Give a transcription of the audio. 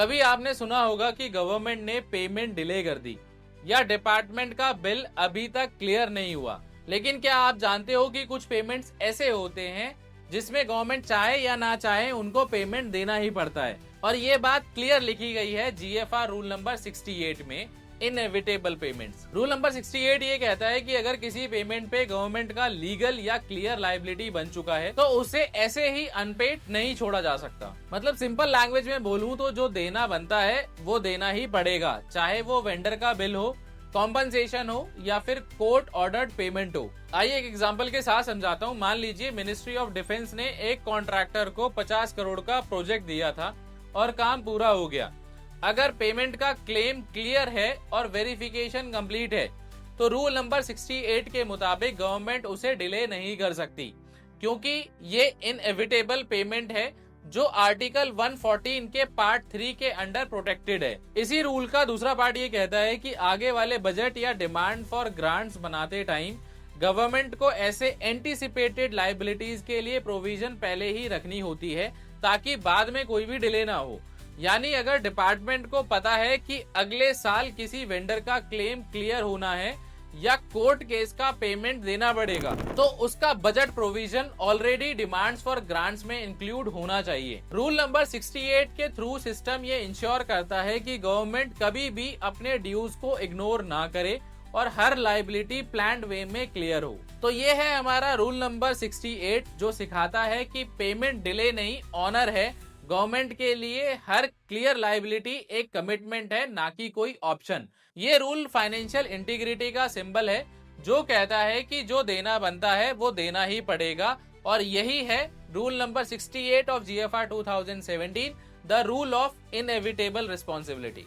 कभी आपने सुना होगा कि गवर्नमेंट ने पेमेंट डिले कर दी या डिपार्टमेंट का बिल अभी तक क्लियर नहीं हुआ। लेकिन क्या आप जानते हो कि कुछ पेमेंट्स ऐसे होते हैं जिसमें गवर्नमेंट चाहे या ना चाहे उनको पेमेंट देना ही पड़ता है। और ये बात क्लियर लिखी गई है जीएफआर रूल नंबर 68 में, इनएविटेबल पेमेंट्स। रूल नंबर 68 ये कहता है कि अगर किसी पेमेंट पे गवर्नमेंट का लीगल या क्लियर लायबिलिटी बन चुका है तो उसे ऐसे ही अनपेड नहीं छोड़ा जा सकता। मतलब सिंपल लैंग्वेज में बोलूं तो जो देना बनता है वो देना ही पड़ेगा, चाहे वो वेंडर का बिल हो, कॉम्पनसेशन हो या फिर कोर्ट ऑर्डर्ड पेमेंट हो। आइए एक एग्जांपल के साथ समझाता हूँ। मान लीजिए मिनिस्ट्री ऑफ डिफेंस ने एक कॉन्ट्रैक्टर को 50 करोड़ का प्रोजेक्ट दिया था और काम पूरा हो गया। अगर पेमेंट का क्लेम क्लियर है और वेरिफिकेशन कंप्लीट है तो रूल नंबर 68 के मुताबिक गवर्नमेंट उसे डिले नहीं कर सकती, क्योंकि ये इनएविटेबल पेमेंट है जो आर्टिकल 114 के पार्ट 3 के अंडर प्रोटेक्टेड है। इसी रूल का दूसरा पार्ट ये कहता है कि आगे वाले बजट या डिमांड फॉर ग्रांट्स बनाते टाइम गवर्नमेंट को ऐसे एंटीसिपेटेड लायबिलिटीज के लिए प्रोविजन पहले ही रखनी होती है ताकि बाद में कोई भी डिले ना हो। यानी अगर डिपार्टमेंट को पता है कि अगले साल किसी वेंडर का क्लेम क्लियर होना है या कोर्ट केस का पेमेंट देना पड़ेगा तो उसका budget provision already demands for grants में इंक्लूड होना चाहिए। रूल नंबर 68 के थ्रू सिस्टम ये इंश्योर करता है कि गवर्नमेंट कभी भी अपने ड्यूज को इग्नोर ना करे और हर लायबिलिटी प्लान्ड वे में क्लियर हो। तो ये है हमारा रूल नंबर 68 जो सिखाता है कि पेमेंट डिले नहीं, ऑनर है। गवर्नमेंट के लिए हर क्लियर लायबिलिटी एक कमिटमेंट है, ना कि कोई ऑप्शन। ये रूल फाइनेंशियल इंटीग्रिटी का सिंबल है जो कहता है कि जो देना बनता है वो देना ही पड़ेगा। और यही है rule number 68 of GFR 2017, the rule of inevitable responsibility.